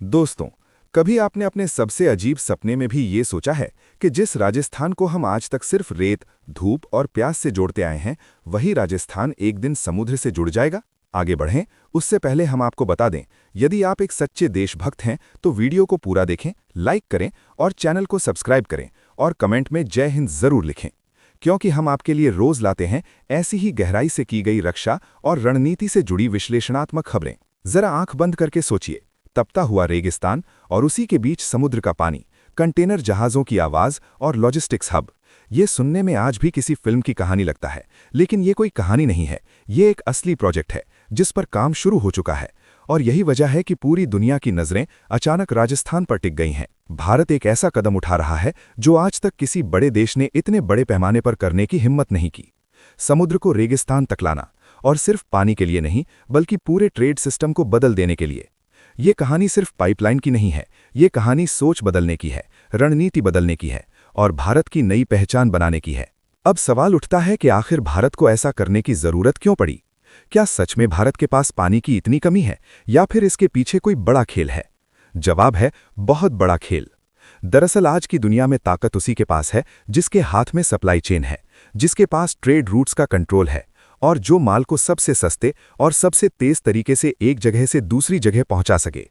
दोस्तों, कभी आपने अपने सबसे अजीब सपने में भी ये सोचा है कि जिस राजस्थान को हम आज तक सिर्फ रेत, धूप और प्यास से जोड़ते आए हैं, वही राजस्थान एक दिन समुद्र से जुड़ जाएगा? आगे बढ़ें, उससे पहले हम आपको बता दें, यदि आप एक सच्चे देशभक्त हैं तो वीडियो को पूरा देखें, लाइक करें और चैनल को सब्सक्राइब करें और कमेंट में जय हिंद जरूर लिखें, क्योंकि हम आपके लिए रोज लाते हैं ऐसी ही गहराई से की गई रक्षा और रणनीति से जुड़ी विश्लेषणात्मक खबरें। जरा आंख बंद करके सोचिए, तपता हुआ रेगिस्तान और उसी के बीच समुद्र का पानी, कंटेनर जहाज़ों की आवाज़ और लॉजिस्टिक्स हब। ये सुनने में आज भी किसी फिल्म की कहानी लगता है, लेकिन ये कोई कहानी नहीं है, ये एक असली प्रोजेक्ट है जिस पर काम शुरू हो चुका है। और यही वजह है कि पूरी दुनिया की नज़रें अचानक राजस्थान पर टिक गई हैं। भारत एक ऐसा कदम उठा रहा है जो आज तक किसी बड़े देश ने इतने बड़े पैमाने पर करने की हिम्मत नहीं की। समुद्र को रेगिस्तान तक लाना, और सिर्फ पानी के लिए नहीं बल्कि पूरे ट्रेड सिस्टम को बदल देने के लिए। ये कहानी सिर्फ पाइपलाइन की नहीं है, ये कहानी सोच बदलने की है, रणनीति बदलने की है और भारत की नई पहचान बनाने की है। अब सवाल उठता है कि आखिर भारत को ऐसा करने की जरूरत क्यों पड़ी? क्या सच में भारत के पास पानी की इतनी कमी है या फिर इसके पीछे कोई बड़ा खेल है? जवाब है, बहुत बड़ा खेल। दरअसल आज की दुनिया में ताकत उसी के पास है जिसके हाथ में सप्लाई चेन है, जिसके पास ट्रेड रूट्स का कंट्रोल है और जो माल को सबसे सस्ते और सबसे तेज तरीके से एक जगह से दूसरी जगह पहुंचा सके।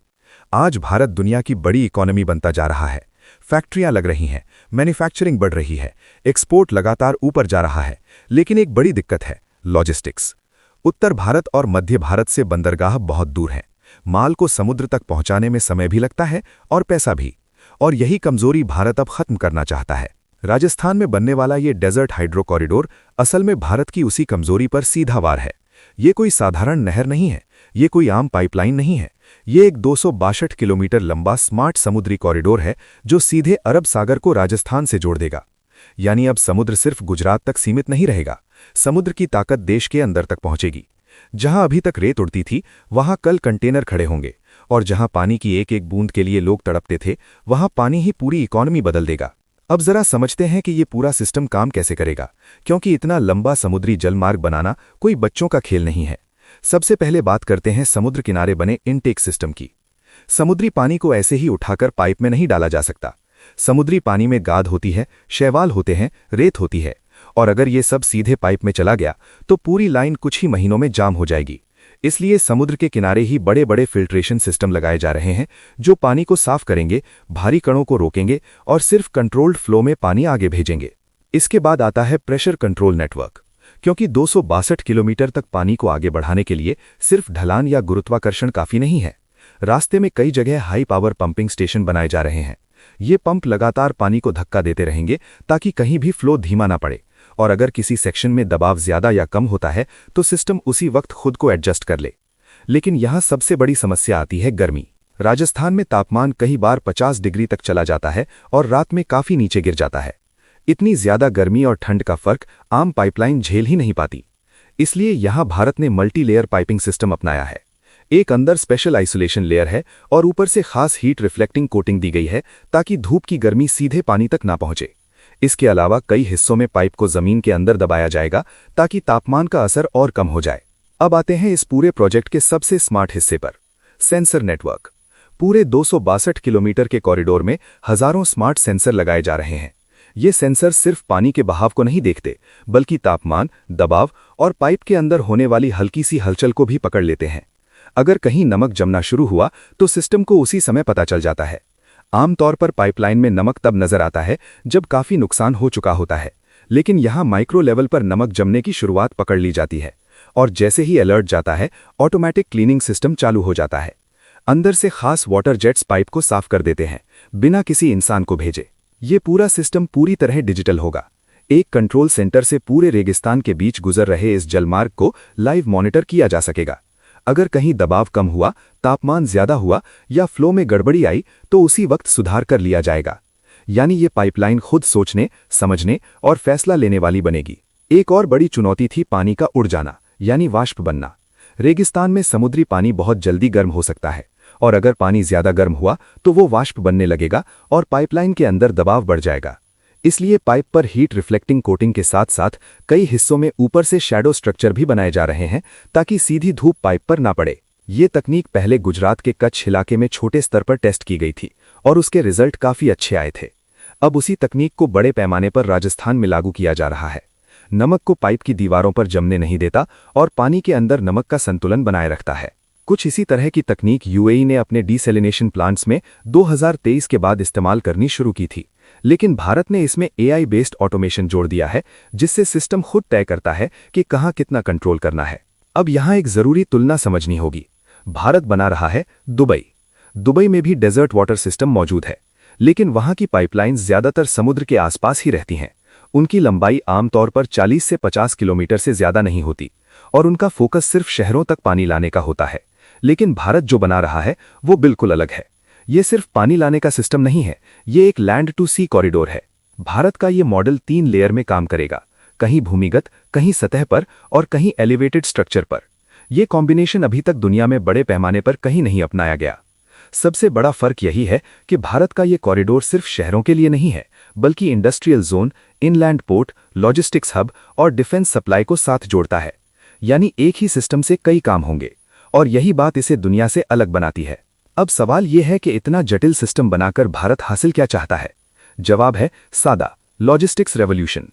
आज भारत दुनिया की बड़ी इकोनॉमी बनता जा रहा है। फैक्ट्रियां लग रही हैं, मैन्युफैक्चरिंग बढ़ रही है, एक्सपोर्ट लगातार ऊपर जा रहा है, लेकिन एक बड़ी दिक्कत है, लॉजिस्टिक्स। उत्तर भारत और मध्य भारत से बंदरगाह बहुत दूर हैं। माल को समुद्र तक पहुंचाने में समय भी लगता है और पैसा भी। और यही कमजोरी भारत अब खत्म करना चाहता है। राजस्थान में बनने वाला ये डेजर्ट हाइड्रो कॉरिडोर असल में भारत की उसी कमजोरी पर सीधा वार है। ये कोई साधारण नहर नहीं है, ये कोई आम पाइपलाइन नहीं है, ये एक 262 किलोमीटर लंबा स्मार्ट समुद्री कॉरिडोर है जो सीधे अरब सागर को राजस्थान से जोड़ देगा। यानी अब समुद्र सिर्फ गुजरात तक सीमित नहीं रहेगा, समुद्र की ताकत देश के अंदर तक पहुंचेगी। जहां अभी तक रेत उड़ती थी, वहां कल कंटेनर खड़े होंगे, और जहां पानी की एक एक बूंद के लिए लोग तड़पते थे, वहां पानी ही पूरी इकॉनमी बदल देगा। अब जरा समझते हैं कि ये पूरा सिस्टम काम कैसे करेगा, क्योंकि इतना लंबा समुद्री जलमार्ग बनाना कोई बच्चों का खेल नहीं है। सबसे पहले बात करते हैं समुद्र किनारे बने इनटेक सिस्टम की। समुद्री पानी को ऐसे ही उठाकर पाइप में नहीं डाला जा सकता। समुद्री पानी में गाद होती है, शैवाल होते हैं, रेत होती है, और अगर ये सब सीधे पाइप में चला गया तो पूरी लाइन कुछ ही महीनों में जाम हो जाएगी। इसलिए समुद्र के किनारे ही बड़े बड़े फिल्ट्रेशन सिस्टम लगाए जा रहे हैं जो पानी को साफ करेंगे, भारी कणों को रोकेंगे और सिर्फ कंट्रोल्ड फ्लो में पानी आगे भेजेंगे। इसके बाद आता है प्रेशर कंट्रोल नेटवर्क, क्योंकि 262 किलोमीटर तक पानी को आगे बढ़ाने के लिए सिर्फ ढलान या गुरुत्वाकर्षण काफी नहीं है। रास्ते में कई जगह हाई पावर पंपिंग स्टेशन बनाए जा रहे हैं। ये पंप लगातार पानी को धक्का देते रहेंगे ताकि कहीं भी फ्लो धीमा ना पड़े, और अगर किसी सेक्शन में दबाव ज्यादा या कम होता है तो सिस्टम उसी वक्त खुद को एडजस्ट कर ले। लेकिन यहां सबसे बड़ी समस्या आती है गर्मी। राजस्थान में तापमान कई बार 50 डिग्री तक चला जाता है और रात में काफी नीचे गिर जाता है। इतनी ज्यादा गर्मी और ठंड का फर्क आम पाइपलाइन झेल ही नहीं पाती। इसलिए यहां भारत ने मल्टी लेयर पाइपिंग सिस्टम अपनाया है। एक अंदर स्पेशल आइसोलेशन लेयर है और ऊपर से खास हीट रिफ्लेक्टिंग कोटिंग दी गई है ताकि धूप की गर्मी सीधे पानी तक ना पहुंचे। इसके अलावा कई हिस्सों में पाइप को जमीन के अंदर दबाया जाएगा ताकि तापमान का असर और कम हो जाए। अब आते हैं इस पूरे प्रोजेक्ट के सबसे स्मार्ट हिस्से पर, सेंसर नेटवर्क। पूरे 262 किलोमीटर के कॉरिडोर में हजारों स्मार्ट सेंसर लगाए जा रहे हैं। ये सेंसर सिर्फ पानी के बहाव को नहीं देखते, बल्कि तापमान, दबाव और पाइप के अंदर होने वाली हल्की सी हलचल को भी पकड़ लेते हैं। अगर कहीं नमक जमना शुरू हुआ तो सिस्टम को उसी समय पता चल जाता है। आमतौर पर पाइपलाइन में नमक तब नजर आता है जब काफी नुकसान हो चुका होता है, लेकिन यहां माइक्रो लेवल पर नमक जमने की शुरुआत पकड़ ली जाती है, और जैसे ही अलर्ट जाता है ऑटोमेटिक क्लीनिंग सिस्टम चालू हो जाता है। अंदर से खास वाटर जेट्स पाइप को साफ कर देते हैं बिना किसी इंसान को भेजे। ये पूरा सिस्टम पूरी तरह डिजिटल होगा। एक कंट्रोल सेंटर से पूरे रेगिस्तान के बीच गुजर रहे इस जलमार्ग को लाइव मॉनिटर किया जा सकेगा। अगर कहीं दबाव कम हुआ, तापमान ज्यादा हुआ या फ्लो में गड़बड़ी आई तो उसी वक्त सुधार कर लिया जाएगा। यानी ये पाइपलाइन खुद सोचने, समझने और फैसला लेने वाली बनेगी। एक और बड़ी चुनौती थी पानी का उड़ जाना, यानी वाष्प बनना। रेगिस्तान में समुद्री पानी बहुत जल्दी गर्म हो सकता है, और अगर पानी ज्यादा गर्म हुआ तो वो वाष्प बनने लगेगा और पाइपलाइन के अंदर दबाव बढ़ जाएगा। इसलिए पाइप पर हीट रिफ्लेक्टिंग कोटिंग के साथ साथ कई हिस्सों में ऊपर से शैडो स्ट्रक्चर भी बनाए जा रहे हैं ताकि सीधी धूप पाइप पर ना पड़े। ये तकनीक पहले गुजरात के कच्छ इलाके में छोटे स्तर पर टेस्ट की गई थी और उसके रिजल्ट काफी अच्छे आए थे। अब उसी तकनीक को बड़े पैमाने पर राजस्थान में लागू किया जा रहा है। नमक को पाइप की दीवारों पर जमने नहीं देता और पानी के अंदर नमक का संतुलन बनाए रखता है। कुछ इसी तरह की तकनीक यूएई ने अपने डिसैलिनेशन प्लांट्स में 2023 के बाद इस्तेमाल करनी शुरू की थी, लेकिन भारत ने इसमें एआई बेस्ड ऑटोमेशन जोड़ दिया है, जिससे सिस्टम खुद तय करता है कि कहां कितना कंट्रोल करना है। अब यहां एक जरूरी तुलना समझनी होगी। भारत बना रहा है दुबई। दुबई में भी डेजर्ट वाटर सिस्टम मौजूद है, लेकिन वहां की पाइपलाइंस ज्यादातर समुद्र के आसपास ही रहती हैं। उनकी लंबाई आमतौर पर 40 से 50 किलोमीटर से ज्यादा नहीं होती और उनका फोकस सिर्फ शहरों तक पानी लाने का होता है। लेकिन भारत जो बना रहा है वो बिल्कुल अलग है। ये सिर्फ पानी लाने का सिस्टम नहीं है, ये एक लैंड टू सी कॉरिडोर है। भारत का ये मॉडल 3 लेयर में काम करेगा, कहीं भूमिगत, कहीं सतह पर और कहीं एलिवेटेड स्ट्रक्चर पर। यह कॉम्बिनेशन अभी तक दुनिया में बड़े पैमाने पर कहीं नहीं अपनाया गया। सबसे बड़ा फर्क यही है कि भारत का ये कॉरिडोर सिर्फ शहरों के लिए नहीं है, बल्कि industrial zone, inland port, logistics hub और डिफेंस सप्लाई को साथ जोड़ता है। यानी एक ही सिस्टम से कई काम होंगे और यही बात इसे दुनिया से अलग बनाती है। अब सवाल यह है कि इतना जटिल सिस्टम बनाकर भारत हासिल क्या चाहता है? जवाब है सादा, लॉजिस्टिक्स रेवोल्यूशन।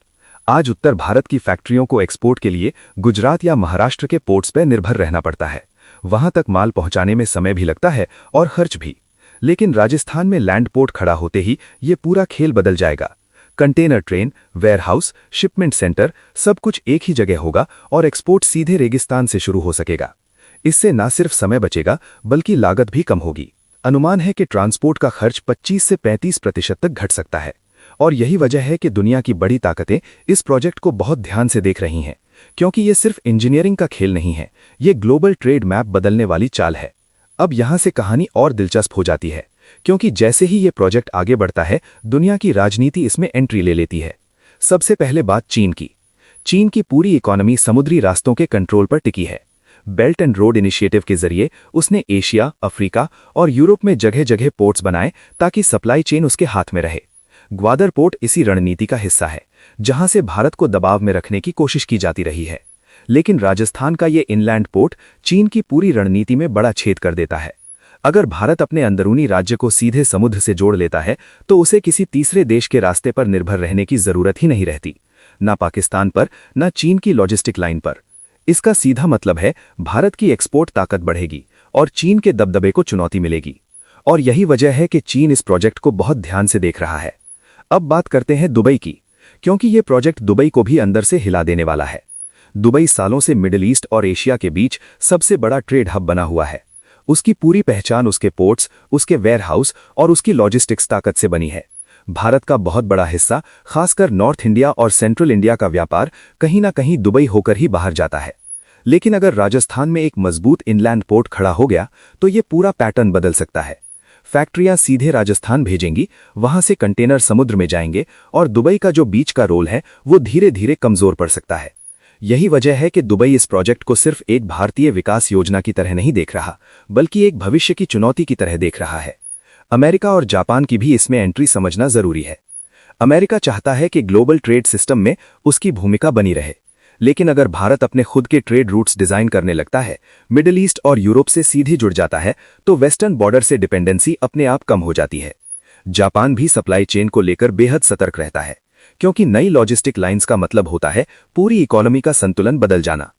आज उत्तर भारत की फैक्ट्रियों को एक्सपोर्ट के लिए गुजरात या महाराष्ट्र के पोर्ट्स पर निर्भर रहना पड़ता है। वहां तक माल पहुंचाने में समय भी लगता है और खर्च भी। लेकिन राजस्थान में लैंड पोर्ट खड़ा होते ही ये पूरा खेल बदल जाएगा। Container train, warehouse, shipment centre, सब कुछ एक ही जगह होगा और एक्सपोर्ट सीधे रेगिस्तान से शुरू हो सकेगा। इससे न सिर्फ समय बचेगा, बल्कि लागत भी कम होगी। अनुमान है कि ट्रांसपोर्ट का खर्च 25 से 35% तक घट सकता है। और यही वजह है कि दुनिया की बड़ी ताकतें इस प्रोजेक्ट को बहुत ध्यान से देख रही हैं, क्योंकि ये सिर्फ इंजीनियरिंग का खेल नहीं है, ये ग्लोबल ट्रेड मैप बदलने वाली चाल है। अब यहां से कहानी और दिलचस्प हो जाती है, क्योंकि जैसे ही ये प्रोजेक्ट आगे बढ़ता है, दुनिया की राजनीति इसमें एंट्री ले लेती है। सबसे पहले बात चीन की। चीन की पूरी इकोनॉमी समुद्री रास्तों के कंट्रोल पर टिकी है। बेल्ट एंड रोड इनिशिएटिव के जरिए उसने एशिया, अफ्रीका और यूरोप में जगह जगह पोर्ट्स बनाए ताकि सप्लाई चेन उसके हाथ में रहे। ग्वादर पोर्ट इसी रणनीति का हिस्सा है, जहां से भारत को दबाव में रखने की कोशिश की जाती रही है। लेकिन राजस्थान का ये इनलैंड पोर्ट चीन की पूरी रणनीति में बड़ा छेद कर देता है। अगर भारत अपने अंदरूनी राज्य को सीधे समुद्र से जोड़ लेता है, तो उसे किसी तीसरे देश के रास्ते पर निर्भर रहने की जरूरत ही नहीं रहती, न पाकिस्तान पर, न चीन की लॉजिस्टिक लाइन पर। इसका सीधा मतलब है भारत की एक्सपोर्ट ताकत बढ़ेगी और चीन के दबदबे को चुनौती मिलेगी। और यही वजह है कि चीन इस प्रोजेक्ट को बहुत ध्यान से देख रहा है। अब बात करते हैं दुबई की, क्योंकि यह प्रोजेक्ट दुबई को भी अंदर से हिला देने वाला है। दुबई सालों से मिडिल ईस्ट और एशिया के बीच सबसे बड़ा ट्रेड हब बना हुआ है। उसकी पूरी पहचान उसके पोर्ट्स, उसके वेयरहाउस और उसकी लॉजिस्टिक्स ताकत से बनी है। भारत का बहुत बड़ा हिस्सा, खासकर नॉर्थ इंडिया और सेंट्रल इंडिया का व्यापार कहीं ना कहीं दुबई होकर ही बाहर जाता है। लेकिन अगर राजस्थान में एक मजबूत इनलैंड पोर्ट खड़ा हो गया, तो ये पूरा पैटर्न बदल सकता है। फैक्ट्रियां सीधे राजस्थान भेजेंगी, वहां से कंटेनर समुद्र में जाएंगे और दुबई का जो बीच का रोल है वो धीरे धीरे कमजोर पड़ सकता है। यही वजह है कि दुबई इस प्रोजेक्ट को सिर्फ एक भारतीय विकास योजना की तरह नहीं देख रहा, बल्कि एक भविष्य की चुनौती की तरह देख रहा है। अमेरिका और जापान की भी इसमें एंट्री समझना जरूरी है। अमेरिका चाहता है कि ग्लोबल ट्रेड सिस्टम में उसकी भूमिका बनी रहे, लेकिन अगर भारत अपने खुद के ट्रेड रूट्स डिजाइन करने लगता है, मिडिल ईस्ट और यूरोप से सीधे जुड़ जाता है, तो वेस्टर्न बॉर्डर से डिपेंडेंसी अपने आप कम हो जाती है। जापान भी सप्लाई चेन को लेकर बेहद सतर्क रहता है, क्योंकि नई लॉजिस्टिक लाइंस का मतलब होता है पूरी इकोनॉमी का संतुलन बदल जाना।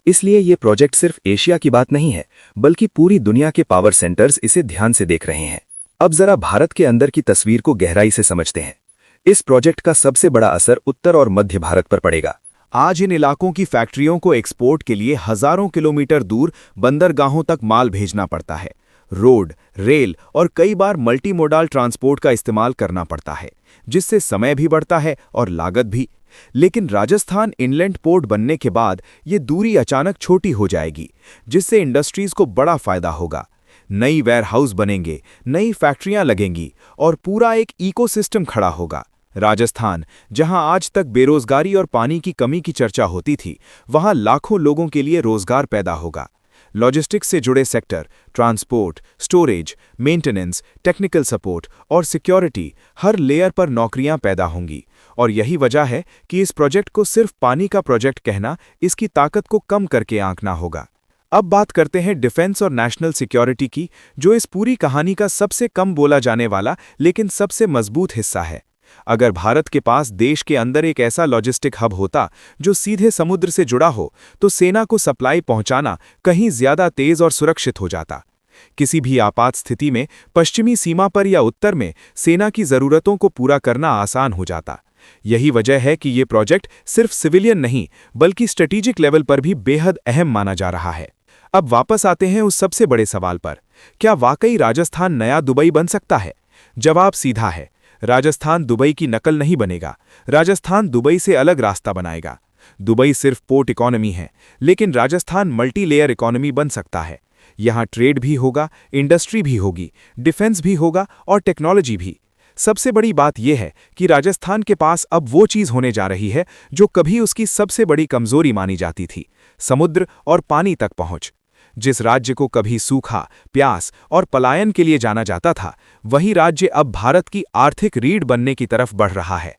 इसलिए ये प्रोजेक्ट सिर्फ एशिया की बात नहीं है, बल्कि पूरी दुनिया के पावर सेंटर्स इसे ध्यान से देख रहे हैं। अब जरा भारत के अंदर की तस्वीर को गहराई से समझते हैं। इस प्रोजेक्ट का सबसे बड़ा असर उत्तर और मध्य भारत पर पड़ेगा। आज इन इलाकों की फैक्ट्रियों को एक्सपोर्ट के लिए हजारों किलोमीटर दूर बंदरगाहों तक माल भेजना पड़ता है। रोड, रेल और कई बार मल्टी मोडाल ट्रांसपोर्ट का इस्तेमाल करना पड़ता है, जिससे समय भी बढ़ता है और लागत भी। लेकिन राजस्थान इनलैंड पोर्ट बनने के बाद ये दूरी अचानक छोटी हो जाएगी, जिससे इंडस्ट्रीज को बड़ा फायदा होगा। नई वेयरहाउस बनेंगे, नई फैक्ट्रियां लगेंगी और पूरा एक इकोसिस्टम खड़ा होगा। राजस्थान, जहां आज तक बेरोजगारी और पानी की कमी की चर्चा होती थी, वहां लाखों लोगों के लिए रोजगार पैदा होगा। लॉजिस्टिक्स से जुड़े sector, transport, storage, maintenance, technical support और सिक्योरिटी, हर लेयर पर नौकरियां पैदा होंगी। और यही वजह है कि इस प्रोजेक्ट को सिर्फ पानी का प्रोजेक्ट कहना इसकी ताकत को कम करके आंकना होगा। अब बात करते हैं डिफेंस और नेशनल सिक्योरिटी की, जो इस पूरी कहानी का सबसे कम बोला जाने वाला लेकिन सबसे मजबूत हिस्सा है। अगर भारत के पास देश के अंदर एक ऐसा लॉजिस्टिक हब होता जो सीधे समुद्र से जुड़ा हो, तो सेना को सप्लाई पहुंचाना कहीं ज्यादा तेज और सुरक्षित हो जाता। किसी भी आपात स्थिति में पश्चिमी सीमा पर या उत्तर में सेना की जरूरतों को पूरा करना आसान हो जाता। यही वजह है कि ये प्रोजेक्ट सिर्फ सिविलियन नहीं बल्कि स्ट्रेटेजिक लेवल पर भी बेहद अहम माना जा रहा है। अब वापस आते हैं उस सबसे बड़े सवाल पर, क्या वाकई राजस्थान नया दुबई बन सकता है? जवाब सीधा है, राजस्थान दुबई की नकल नहीं बनेगा। राजस्थान दुबई से अलग रास्ता बनाएगा। दुबई सिर्फ पोर्ट इकोनॉमी है, लेकिन राजस्थान मल्टी लेयर इकोनॉमी बन सकता है। यहाँ ट्रेड भी होगा, इंडस्ट्री भी होगी, डिफेंस भी होगा और टेक्नोलॉजी भी। सबसे बड़ी बात यह है कि राजस्थान के पास अब वो चीज होने जा रही है जो कभी उसकी सबसे बड़ी कमजोरी मानी जाती थी, समुद्र और पानी तक पहुंच। जिस राज्य को कभी सूखा, प्यास और पलायन के लिए जाना जाता था, वही राज्य अब भारत की आर्थिक रीढ़ बनने की तरफ बढ़ रहा है।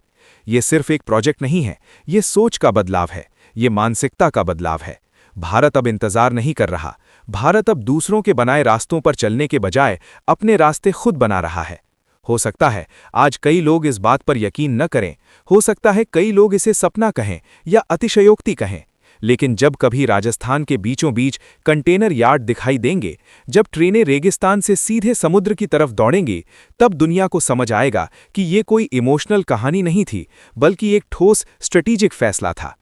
ये सिर्फ एक प्रोजेक्ट नहीं है, ये सोच का बदलाव है, ये मानसिकता का बदलाव है। भारत अब इंतजार नहीं कर रहा। भारत अब दूसरों के बनाए रास्तों पर चलने के बजाय अपने रास्ते खुद बना रहा है। हो सकता है आज कई लोग इस बात पर यकीन न करें, हो सकता है कई लोग इसे सपना कहें या अतिशयोक्ति कहें, लेकिन जब कभी राजस्थान के बीचों बीच कंटेनर यार्ड दिखाई देंगे, जब ट्रेनें रेगिस्तान से सीधे समुद्र की तरफ दौड़ेंगी, तब दुनिया को समझ आएगा कि ये कोई इमोशनल कहानी नहीं थी, बल्कि एक ठोस स्ट्रेटेजिक फैसला था।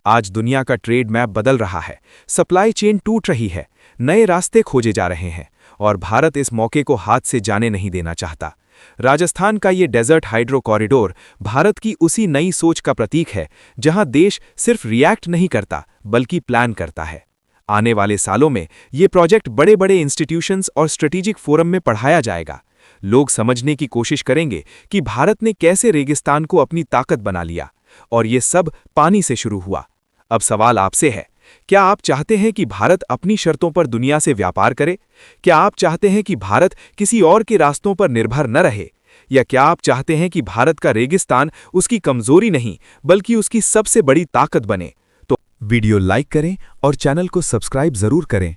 आज दुनिया का ट्रेड मैप बदल रहा है, सप्लाई चेन टूट रही है, नए रास्ते खोजे जा रहे हैं और भारत इस मौके को हाथ से जाने नहीं देना चाहता। राजस्थान का ये डेजर्ट हाइड्रो कॉरिडोर भारत की उसी नई सोच का प्रतीक है, जहां देश सिर्फ रिएक्ट नहीं करता बल्कि प्लान करता है। आने वाले सालों में ये प्रोजेक्ट बड़े बड़े इंस्टीट्यूशंस और स्ट्रेटेजिक फोरम में पढ़ाया जाएगा। लोग समझने की कोशिश करेंगे कि भारत ने कैसे रेगिस्तान को अपनी ताकत बना लिया, और ये सब पानी से शुरू हुआ। अब सवाल आपसे है, क्या आप चाहते हैं कि भारत अपनी शर्तों पर दुनिया से व्यापार करे? क्या आप चाहते हैं कि भारत किसी और के रास्तों पर निर्भर न रहे? या क्या आप चाहते हैं कि भारत का रेगिस्तान उसकी कमजोरी नहीं बल्कि उसकी सबसे बड़ी ताकत बने? तो वीडियो लाइक करें और चैनल को सब्सक्राइब जरूर करें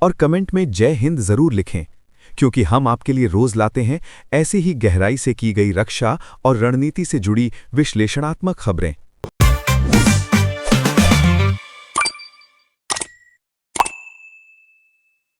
और कमेंट में जय हिंद जरूर लिखें, क्योंकि हम आपके लिए रोज लाते हैं ऐसे ही गहराई से की गई रक्षा और रणनीति से जुड़ी विश्लेषणात्मक खबरें।